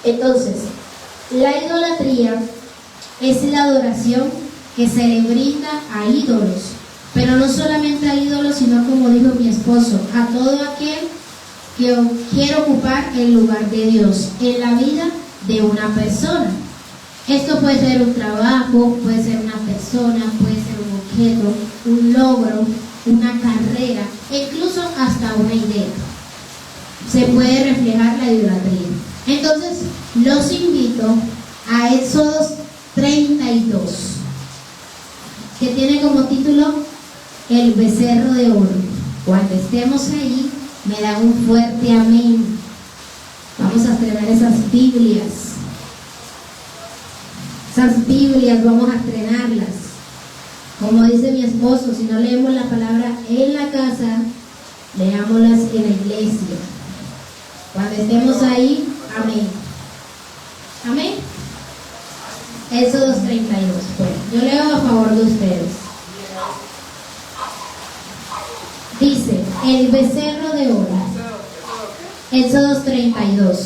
Entonces, la idolatría es la adoración que se le brinda a ídolos, pero no solamente a ídolos, sino, como dijo mi esposo, a todo aquel que quiere ocupar el lugar de Dios en la vida de una persona. Esto puede ser un trabajo, puede ser una persona, puede ser un objeto, un logro, una carrera, e incluso hasta una idea. Se puede reflejar la idolatría. Entonces, los invito a Éxodo 32, que tiene como título El becerro de oro. Cuando estemos ahí, me dan un fuerte amén. Vamos a estrenar esas Biblias. Esas Biblias vamos a estrenarlas. Como dice mi esposo, si no leemos la palabra en la casa, leámoslas en la iglesia. Cuando estemos ahí, amén. Amén. Éxodo 32. Bueno, yo leo a favor de ustedes. Dice, el becerro de oro. Éxodo 32.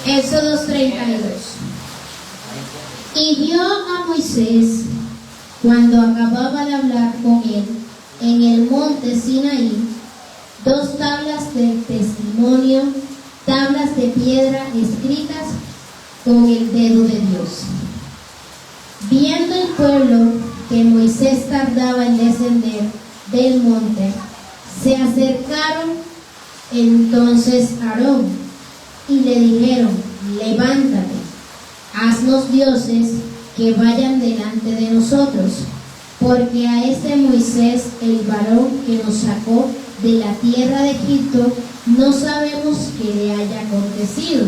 Éxodo 32. Y vio a Moisés cuando acababa de hablar con él en el monte Sinaí 2 tablas de testimonio, tablas de piedra escritas con el dedo de Dios. Viendo el pueblo que Moisés tardaba en descender del monte, se acercaron entonces a Aarón y le dijeron: levántate, haznos dioses que vayan delante de nosotros, porque a este Moisés, el varón que nos sacó de la tierra de Egipto, no sabemos qué le haya acontecido.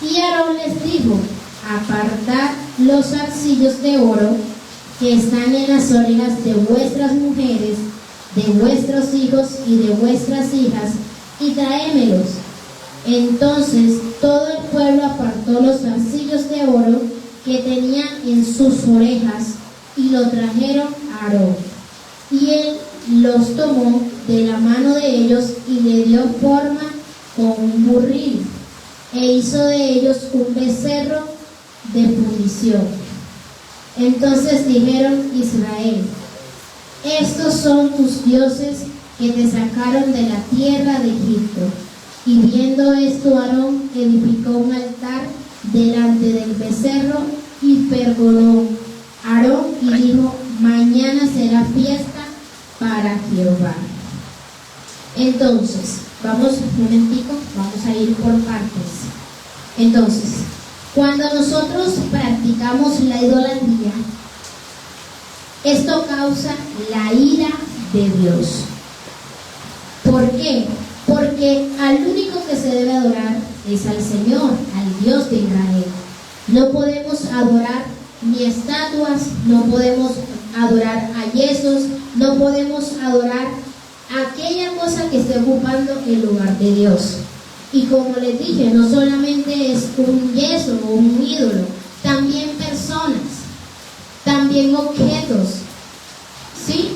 Y Aarón les dijo: apartad los zarcillos de oro que están en las orejas de vuestras mujeres, de vuestros hijos y de vuestras hijas, y traémelos. Entonces todo el pueblo apartó los zarcillos de oro que tenían en sus orejas y lo trajeron a Aarón. Y él los tomó de la mano de ellos y le dio forma con un burril, e hizo de ellos un becerro de fundición. Entonces dijeron: Israel, estos son tus dioses que te sacaron de la tierra de Egipto. Y viendo esto, Aarón edificó un altar delante del becerro y pergoló Aarón y dijo: mañana será fiesta para Jehová. Entonces, vamos un momentico, vamos a ir por partes. Entonces, cuando nosotros practicamos la idolatría, esto causa la ira de Dios. ¿Por qué? Porque al único que se debe adorar es al Señor, al Dios de Israel. No podemos adorar ni estatuas, no podemos adorar a yesos, no podemos adorar aquella cosa que esté ocupando el lugar de Dios. Y como les dije, no solamente es un yeso o un ídolo, también personas, también objetos. ¿Sí?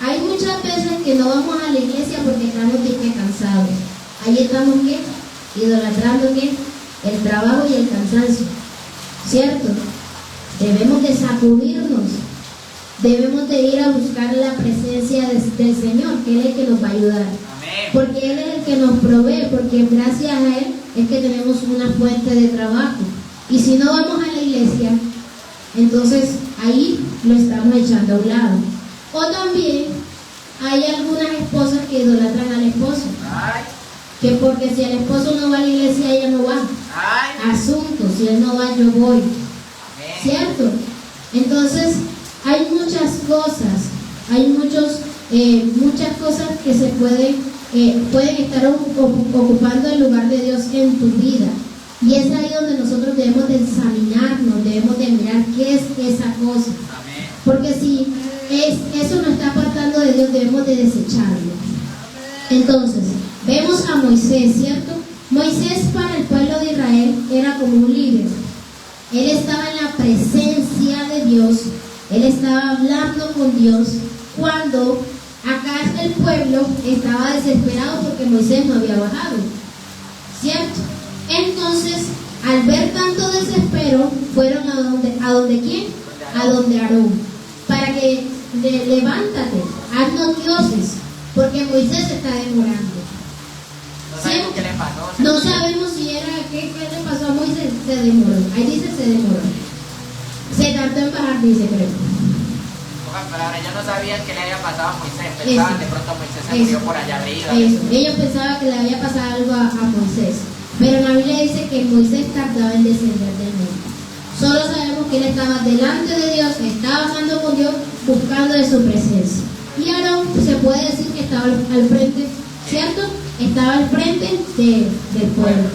Hay muchas veces que no vamos a la iglesia porque estamos cansados. Ahí estamos, ¿qué? Idolatrando, ¿qué? El trabajo y el cansancio. ¿Cierto? Debemos de sacudirnos. Debemos de ir a buscar la presencia del Señor, que Él es el que nos va a ayudar. Amén. Porque Él es el que nos provee, porque gracias a Él es que tenemos una fuente de trabajo. Y si no vamos a la iglesia, entonces ahí lo estamos echando a un lado. O también hay algunas esposas que idolatran al esposo. Ay. Que porque si el esposo no va a la iglesia, ella no va. Ay. Asunto, si él no va, yo voy. Amén. ¿Cierto? Entonces, hay muchas cosas, hay muchas cosas que se pueden estar ocupando el lugar de Dios en tu vida. Y es ahí donde nosotros debemos de examinarnos, debemos de mirar qué es esa cosa. Amén. Porque si eso nos está apartando de Dios, debemos de desecharlo. Entonces, vemos a Moisés, ¿cierto? Moisés para el pueblo de Israel era como un líder. Él estaba en la presencia de Dios Él estaba hablando con Dios cuando acá el pueblo estaba desesperado porque Moisés no había bajado, ¿cierto? Entonces, al ver tanto desespero, fueron a donde ¿quién? A donde Aarón, para que levántate, haznos dioses, porque Moisés se está demorando. No sabemos qué le pasó. No sabemos si era, ¿qué le pasó a Moisés? Se demoró, ahí dice se demoró. Se tardó en bajar, dice, creo. Pocas palabras, ellos no sabían qué le había pasado a Moisés, pensaban de pronto Moisés se murió por allá arriba. Eso, ellos pensaban que le había pasado algo a Moisés, pero la Biblia dice que Moisés tardaba en descender del monte. Solo sabemos que él estaba delante de Dios, estaba hablando con Dios, buscando de su presencia. Y Aarón se puede decir que estaba al frente, ¿cierto? Estaba al frente del pueblo.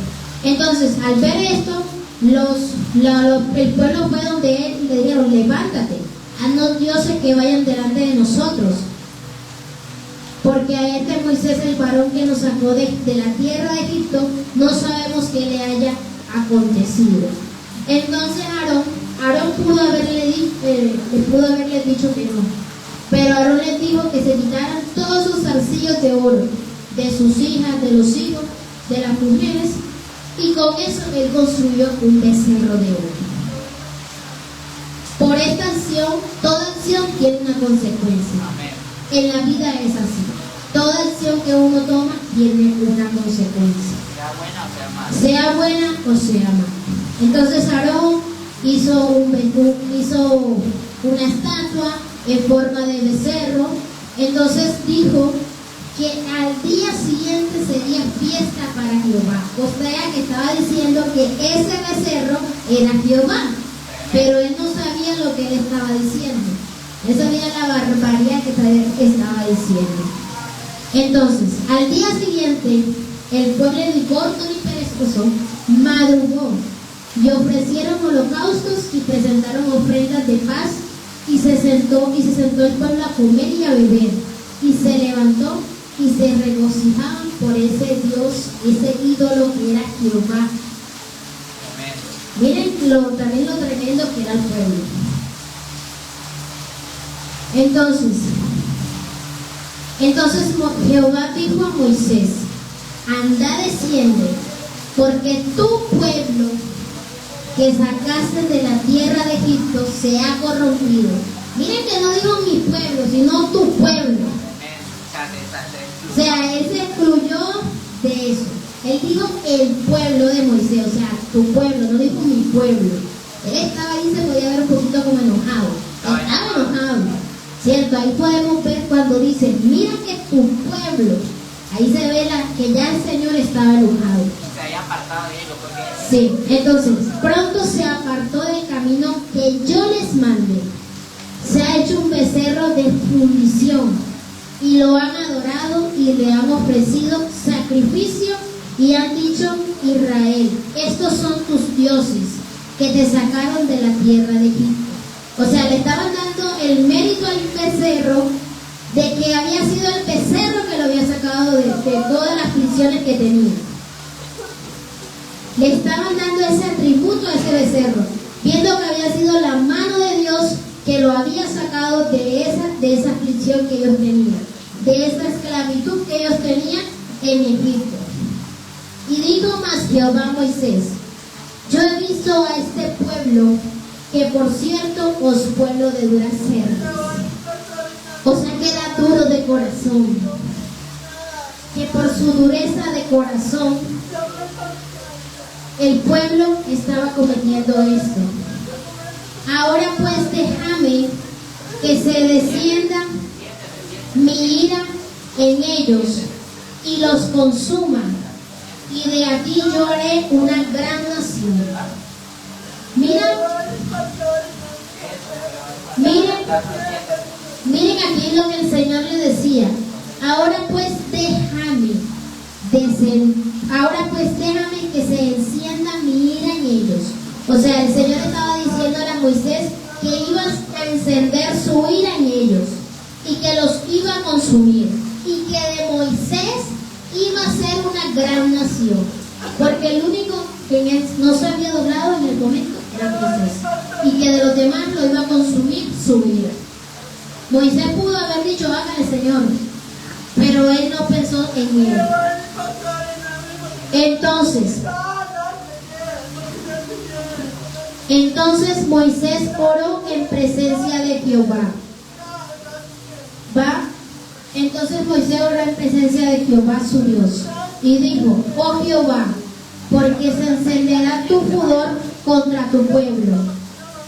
Entonces, al ver esto, el pueblo fue donde él y le dijeron, levántate, haznos dioses que vayan delante de nosotros. Porque a este Moisés, el varón que nos sacó de la tierra de Egipto, no sabemos qué le haya acontecido. Entonces Aarón pudo haberle dicho que no. Pero Aarón les dijo que se quitaran todos sus zarcillos de oro, de sus hijas, de los hijos, de las mujeres, y con eso él construyó un becerro de oro. Por esta acción, toda acción tiene una consecuencia. Amén. En la vida es así. Toda acción que uno toma tiene una consecuencia. Sea buena o sea mala. Sea buena o sea mala. Entonces Aarón hizo una estatua en forma de becerro. Entonces dijo que al día siguiente sería fiesta para Jehová. O sea que estaba diciendo que ese becerro era Jehová, pero él no sabía lo que él estaba diciendo. Él sabía la barbaridad que estaba diciendo. Entonces, al día siguiente, el pueblo ni corto ni perezoso madrugó y ofrecieron holocaustos y presentaron ofrendas de paz, y se sentó el pueblo a comer y a beber, y se levantó y se regocijaban por ese Dios, ese ídolo que era Jehová. Amén. Miren también lo tremendo que era el pueblo. Entonces Jehová dijo a Moisés, anda, desciende, porque tu pueblo que sacaste de la tierra de Egipto se ha corrompido. Miren que no dijo mi pueblo, sino tu pueblo. O sea, él se excluyó de eso. Él dijo el pueblo de Moisés, o sea, tu pueblo, no dijo mi pueblo. Él estaba ahí, se podía ver un poquito como enojado. Estaba enojado, ¿cierto? Ahí podemos ver cuando dice, mira que tu pueblo, ahí se ve que ya el Señor estaba enojado. Se había apartado de ellos porque... Sí, entonces, pronto se apartó del camino que yo les mandé. Se ha hecho un becerro de fundición y lo han adorado y le han ofrecido sacrificio y han dicho, Israel, estos son tus dioses que te sacaron de la tierra de Egipto. O sea, le estaban dando el mérito al becerro de que había sido el becerro que lo había sacado de todas las prisiones que tenía. Le estaban dando ese atributo a ese becerro, viendo que había sido la mano de Dios que lo había sacado de esa aflicción que ellos tenían, de esa esclavitud que ellos tenían en Egipto. Y dijo más Jehová a Moisés, yo he visto a este pueblo, que por cierto os pueblo de duras cerdas. O sea que era duro de corazón, que por su dureza de corazón el pueblo estaba cometiendo esto. Ahora pues déjame que se descienda mi ira en ellos y los consuma, y de aquí yo haré una gran nación. Miren aquí lo que el Señor le decía. Ahora pues déjame que se encienda mi ira en ellos. O sea, el Señor estaba diciéndole a Moisés que iba a encender su ira en ellos y que los iba a consumir, y que de Moisés iba a ser una gran nación, porque el único que no se había doblado en el momento era a Moisés y que de los demás lo iba a consumir su vida. Moisés pudo haber dicho, hágale, Señor, pero él no pensó en él. Entonces Moisés oró en presencia de Jehová. Entonces Moisés oró en presencia de Jehová su Dios y dijo, oh Jehová, porque se encenderá tu furor contra tu pueblo,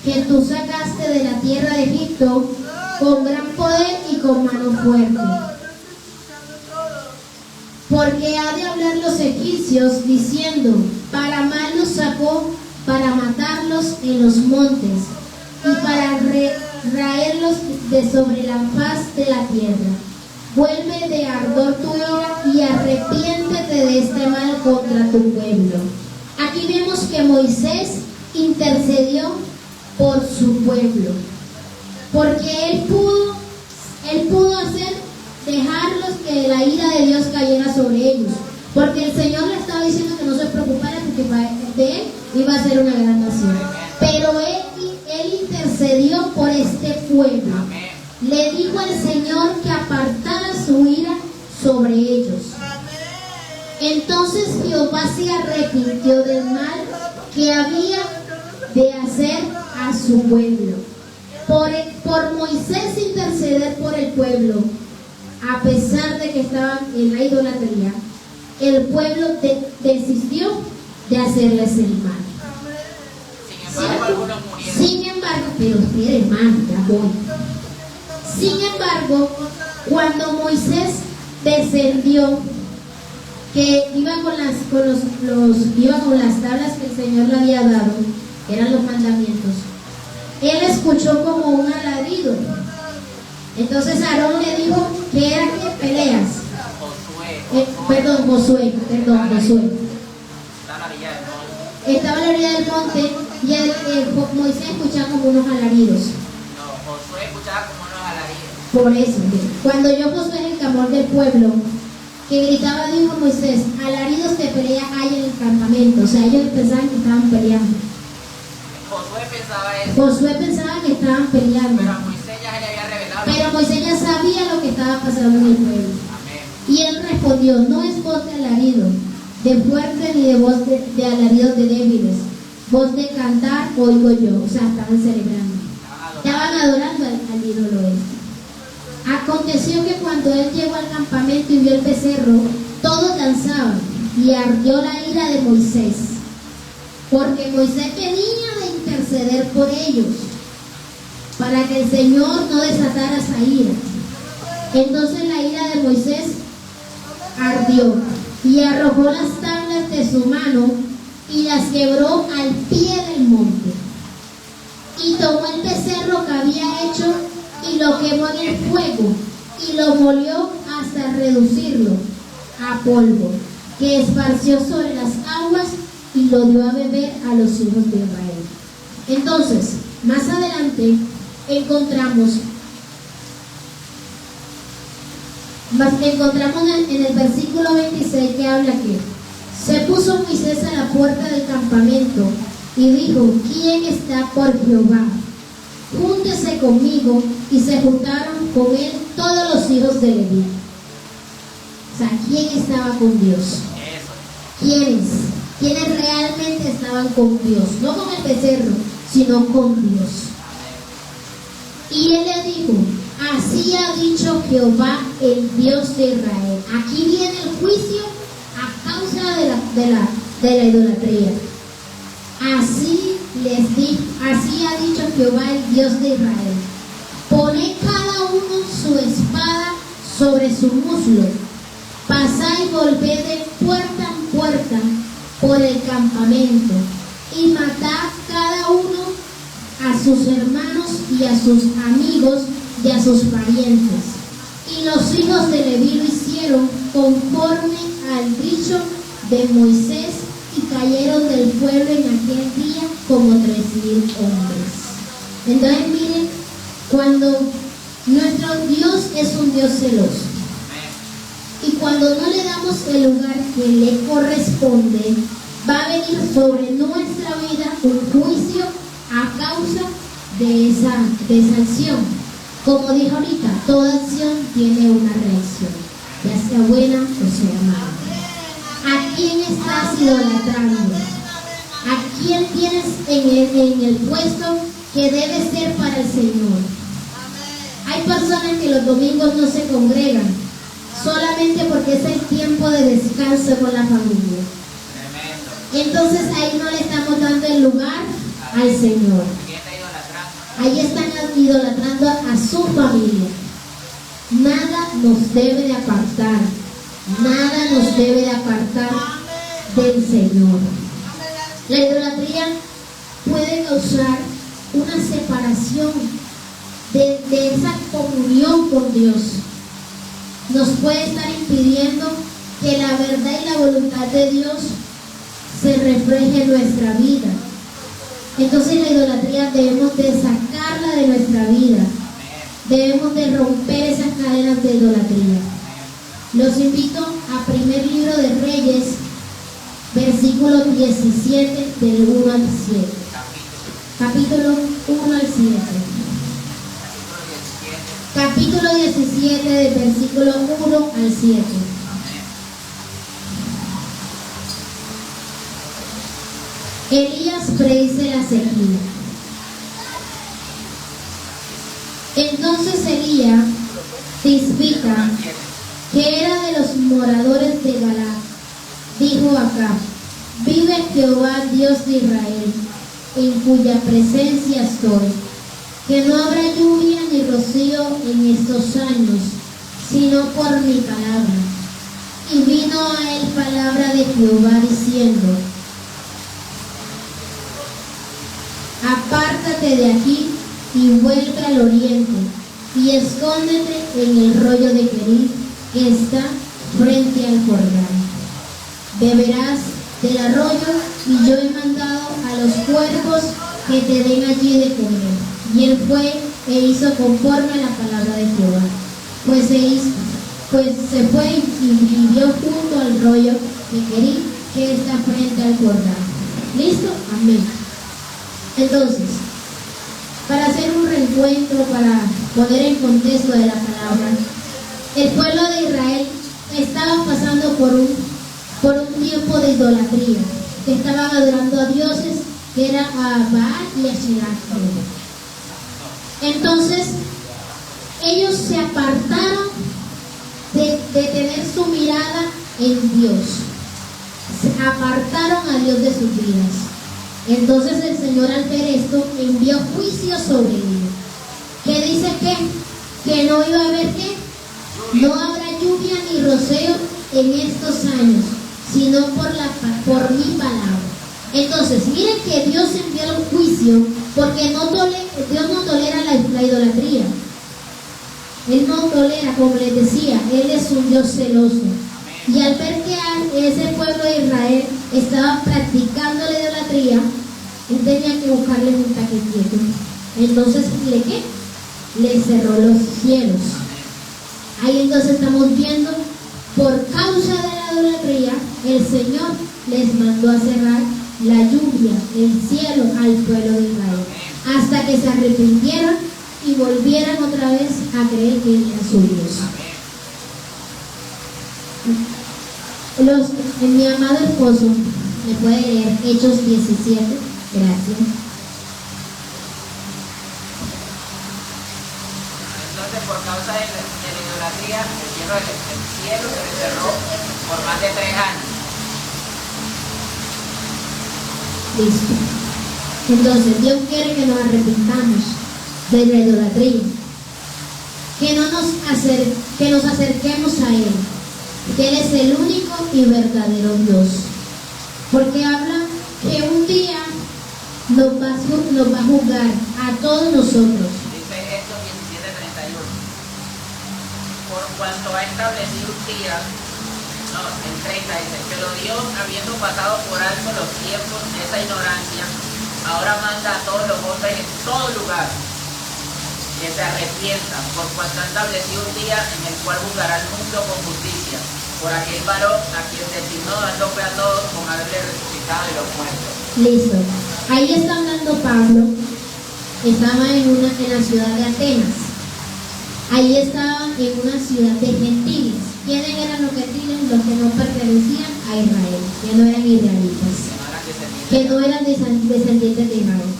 que tú sacaste de la tierra de Egipto con gran poder y con mano fuerte. Porque ha de hablar los egipcios diciendo, para mal los sacó, para matarlos en los montes y para raerlos de sobre la faz de la tierra. Vuelve de ardor tu ira y arrepiéntete de este mal contra tu pueblo. Aquí vemos que Moisés intercedió por su pueblo, porque él pudo dejarlos que la ira de Dios cayera sobre ellos, porque el Señor le estaba diciendo que no se preocupara porque de él iba a ser una gran nación, pero él intercedió por este pueblo. Le dijo al Señor que apartara su ira sobre ellos. Entonces Jehová se arrepintió del mal que había de hacer a su pueblo. Por Moisés interceder por el pueblo, a pesar de que estaban en la idolatría, el pueblo desistió de hacerles el mal. Sin embargo, pero espera, hermano, ya voy. Sin embargo, cuando Moisés descendió, que iba con las tablas que el Señor le había dado, eran los mandamientos, él escuchó como un alarido. Entonces Aarón le dijo que era que peleas. Josué. Estaba a la orilla del monte y Moisés escuchaba como unos alaridos. Josué escuchaba como unos alaridos. Por eso, cuando yo Josué en el clamor del pueblo, que gritaba, dijo Moisés, alaridos de pelea hay en el campamento. O sea, ellos pensaban que estaban peleando. Josué pensaba que estaban peleando. Pero a Moisés ya se le había revelado. Pero Moisés ya sabía lo que estaba pasando en el pueblo. Amén. Y él respondió, no es voz de alarido, de fuerte, ni de voz de alaridos de débiles. Voz de cantar oigo yo. O sea, estaban celebrando. Estaban adorando al ídolo este. Aconteció que cuando él llegó al campamento y vio el becerro, todos danzaban y ardió la ira de Moisés, porque Moisés venía de interceder por ellos para que el Señor no desatara esa ira. Entonces la ira de Moisés ardió y arrojó las tablas de su mano y las quebró al pie del monte, y tomó el becerro que había hecho y lo quemó en el fuego y lo molió hasta reducirlo a polvo, que esparció sobre las aguas y lo dio a beber a los hijos de Israel. Entonces, más adelante encontramos en el versículo 26 que habla que se puso Moisés a la puerta del campamento y dijo, ¿quién está por Jehová? Júntese conmigo. Y se juntaron con él todos los hijos de Leví. O sea, ¿quién estaba con Dios? ¿Quiénes realmente estaban con Dios? No con el becerro, sino con Dios. Y él le dijo, así ha dicho Jehová, el Dios de Israel. Aquí viene el juicio a causa de la idolatría. Así ha dicho Jehová, el Dios de Israel. Poned cada uno su espada sobre su muslo, pasad y volved de puerta en puerta por el campamento, y matad cada uno a sus hermanos y a sus amigos y a sus parientes. Y los hijos de Leví lo hicieron conforme al dicho de Moisés, y cayeron del pueblo en aquel día como 3,000 hombres. Entonces miren, cuando nuestro Dios es un Dios celoso, y cuando no le damos el lugar que le corresponde, va a venir sobre nuestra vida un juicio a causa de esa acción. Como dije ahorita, toda acción tiene una reacción, ya sea buena o sea mala. ¿A quién estás idolatrando? ¿A quién tienes en el puesto que debe ser para el Señor? Hay personas que los domingos no se congregan solamente porque es el tiempo de descanso con la familia. Entonces ahí no le estamos dando el lugar al Señor. Ahí están idolatrando a su familia. Nada nos debe de apartar. Nada nos debe de apartar del Señor. La idolatría puede causar una separación de esa comunión con Dios. Nos puede estar impidiendo que la verdad y la voluntad de Dios se refleje en nuestra vida. Entonces la idolatría debemos de sacarla de nuestra vida. Debemos de romper esas cadenas de idolatría. Los invito a primer libro de Reyes, versículo 17, del 1 al 7. Capítulo 1 al 7. Capítulo 17, del versículo 1 al 7. Elías predice la sequía. Entonces Elías, Tisbita, que era de los moradores de Galaad, dijo a Acab: vive Jehová Dios de Israel, en cuya presencia estoy, que no habrá lluvia ni rocío en estos años, sino por mi palabra. Y vino a él palabra de Jehová diciendo: apártate de aquí y vuelve al oriente, y escóndete en el rollo de Querit, que está frente al Jordán. Beberás del arroyo, y yo he mandado a los cuervos que te den allí de comer. Y él fue e hizo conforme a la palabra de Jehová. Pues se fue y vivió junto al rollo de Querit, que está frente al Jordán. ¿Listo? Amén. Entonces, para hacer un reencuentro, para poner en contexto de la palabra, el pueblo de Israel estaba pasando por un tiempo de idolatría, que estaban adorando a dioses, que era a Baal y a Asherah. Entonces, ellos se apartaron de tener su mirada en Dios, se apartaron a Dios de sus vidas. Entonces el Señor, al ver esto, envió juicio sobre ellos. ¿Qué dice que no iba a haber qué? No habrá lluvia ni rocío en estos años, sino por mi palabra. Entonces, miren que Dios envió el juicio porque Dios no tolera la idolatría. Él no tolera, como les decía, Él es un Dios celoso. Y al ver que ese pueblo de Israel estaba practicando la idolatría, él tenía que buscarle un taque quieto. Entonces, le cerró los cielos. Ahí entonces estamos viendo, por causa de la idolatría, el Señor les mandó a cerrar la lluvia, el cielo, al pueblo de Israel, hasta que se arrepintieran y volvieran otra vez a creer que Él era su Dios. Mi amado esposo, ¿me puede leer Hechos 17? Gracias. Entonces, por causa de la idolatría, el cielo se le cerró por más de 3 años. Listo. Entonces, Dios quiere que nos arrepintamos de la idolatría, que nos acerquemos a Él, que Él es el único y verdadero Dios, porque habla que un día nos va a juzgar a todos nosotros. Dice Hechos 17:31. Por cuanto ha establecido un día, el 30 dice, pero Dios, habiendo pasado por alto los tiempos de esa ignorancia, ahora manda a todos los hombres en todo lugar que se arrepientan, por cuanto ha establecido un día en el cual juzgará al mundo con justicia, por aquel varón a quien designó dando fe a todos con haberle resucitado de los muertos. Listo. Ahí está hablando Pablo, estaba en la ciudad de Atenas. Ahí estaban en una ciudad de gentiles. ¿Quiénes eran los gentiles? Los que no pertenecían a Israel, que no eran israelitas, que no eran descendientes de Israel.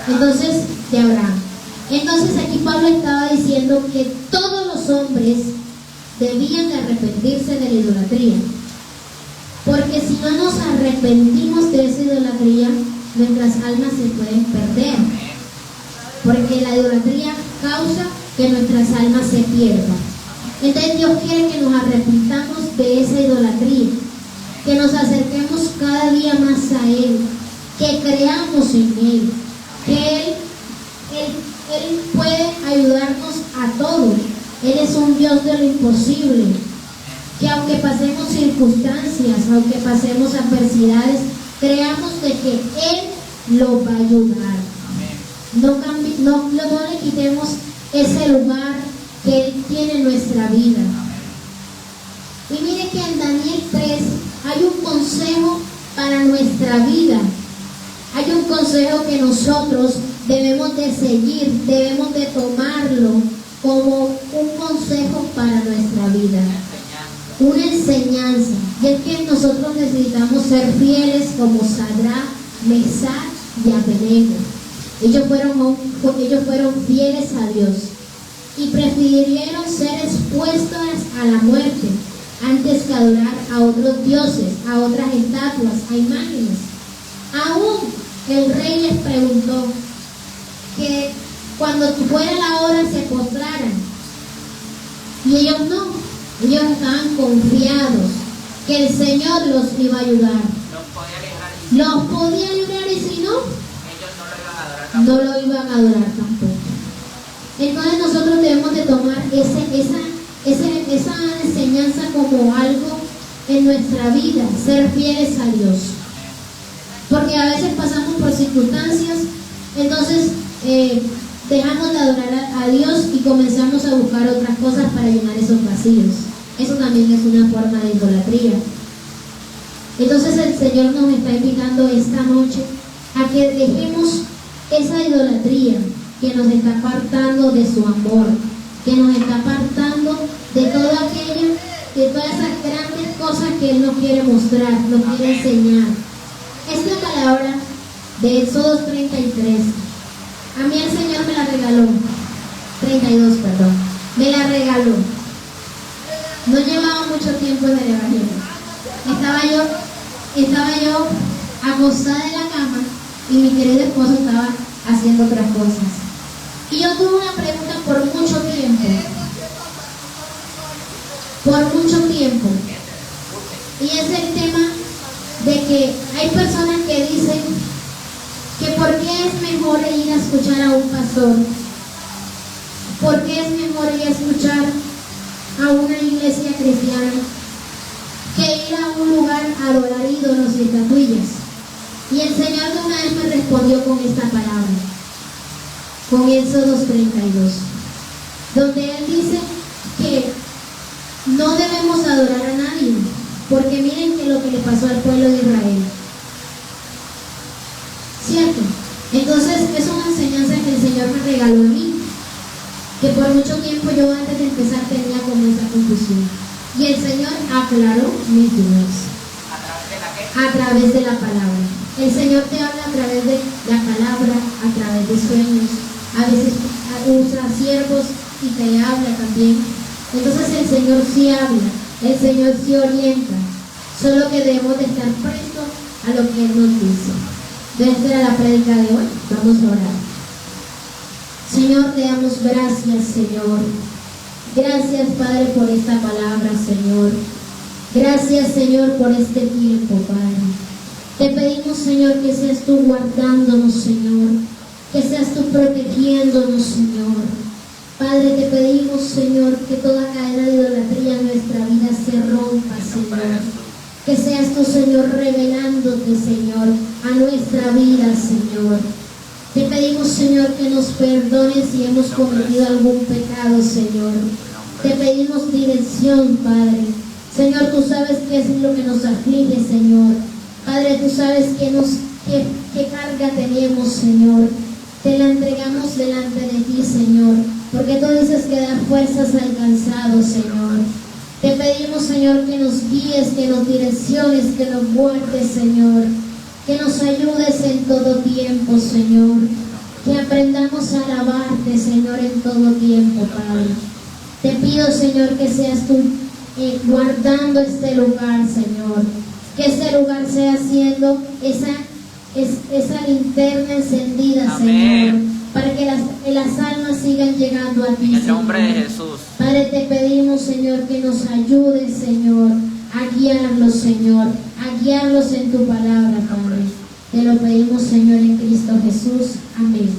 Entonces, de Abraham. Entonces aquí Pablo estaba diciendo que todos los hombres debían de arrepentirse de la idolatría. Porque si no nos arrepentimos de esa idolatría, nuestras almas se pueden perder. Porque la idolatría causa que nuestras almas se pierdan. Entonces Dios quiere que nos arrepintamos de esa idolatría, que nos acerquemos cada día más a Él, que creamos en Él, que Él puede ayudarnos a todos. Él es un Dios de lo imposible, que aunque pasemos circunstancias, aunque pasemos adversidades, creamos de que Él lo va a ayudar. No le quitemos ese lugar que Él tiene en nuestra vida. Y mire que en Daniel 3 hay un consejo para nuestra vida. Hay un consejo que nosotros debemos de seguir, debemos de tomarlo como un consejo para nuestra vida. Una enseñanza. Y es que nosotros necesitamos ser fieles como Sadrach, Mesach y Abednego. Ellos fueron fieles a Dios y prefirieron ser expuestos a la muerte antes que adorar a otros dioses, a otras estatuas, a imágenes. Aún el rey les preguntó que cuando fuera la hora se postraran, y ellos no, ellos estaban confiados que el Señor los iba a ayudar. Los podía librar, y si no, no lo iban a adorar tampoco. Entonces nosotros debemos de tomar esa enseñanza como algo en nuestra vida, ser fieles a Dios. Porque a veces pasamos por circunstancias, entonces dejamos de adorar a Dios y comenzamos a buscar otras cosas para llenar esos vacíos. Eso también es una forma de idolatría. Entonces el Señor nos está invitando esta noche a que dejemos esa idolatría que nos está apartando de su amor, que nos está apartando de todo aquello, de todas esas grandes cosas que Él nos quiere mostrar, nos quiere enseñar. Esta palabra de Éxodo 33, a mí el Señor me la regaló, 32, perdón, me la regaló. No llevaba mucho tiempo en el Evangelio. Estaba yo acostada en la cama y mi querido esposo estaba haciendo otras cosas. Y yo tuve una pregunta por mucho tiempo. Y es el tema de que hay personas que dicen que por qué es mejor ir a escuchar a un pastor, por qué es mejor ir a escuchar a una iglesia cristiana que ir a un lugar a adorar ídolos y estatuillas. Y el Señor de una vez me respondió con esta palabra, con Éxodo 32, donde Él dice que no debemos adorar a nadie, porque miren que lo que le pasó al pueblo de Israel, ¿cierto? Entonces es una enseñanza que el Señor me regaló a mí, que por mucho tiempo yo antes de empezar tenía como esa confusión, y el Señor aclaró mis dudas a través de la palabra. El Señor te habla a través de la palabra, a través de sueños, a veces usa siervos y te habla también. Entonces el Señor sí habla, el Señor sí orienta, solo que debemos de estar prestos a lo que Él nos dice. Desde la prédica de hoy vamos a orar. Señor, te damos gracias, Señor. Gracias, Padre, por esta palabra, Señor. Gracias, Señor, por este tiempo, Padre. Te pedimos, Señor, que seas tú guardándonos, Señor, que seas tú protegiéndonos, Señor. Padre, te pedimos, Señor, que toda cadena de idolatría en nuestra vida se rompa, Señor. Que seas tú, Señor, revelándote, Señor, a nuestra vida, Señor. Te pedimos, Señor, que nos perdones si hemos cometido algún pecado, Señor. Te pedimos dirección, Padre. Señor, tú sabes qué es lo que nos aflige, Señor. Padre, tú sabes qué qué carga tenemos, Señor. Te la entregamos delante de ti, Señor, porque tú dices que da fuerzas al cansado, Señor. Te pedimos, Señor, que nos guíes, que nos direcciones, que nos guardes, Señor, que nos ayudes en todo tiempo, Señor, que aprendamos a alabarte, Señor, en todo tiempo, Padre. Te pido, Señor, que seas tú guardando este lugar, Señor, que este lugar sea siendo esa linterna encendida, Amén. Señor, para que las almas sigan llegando a ti, En el Señor. nombre de Jesús. Padre, te pedimos, Señor, que nos ayudes, Señor, a guiarlos, Señor, a guiarlos en tu palabra, Padre. Te lo pedimos, Señor, en Cristo Jesús. Amén.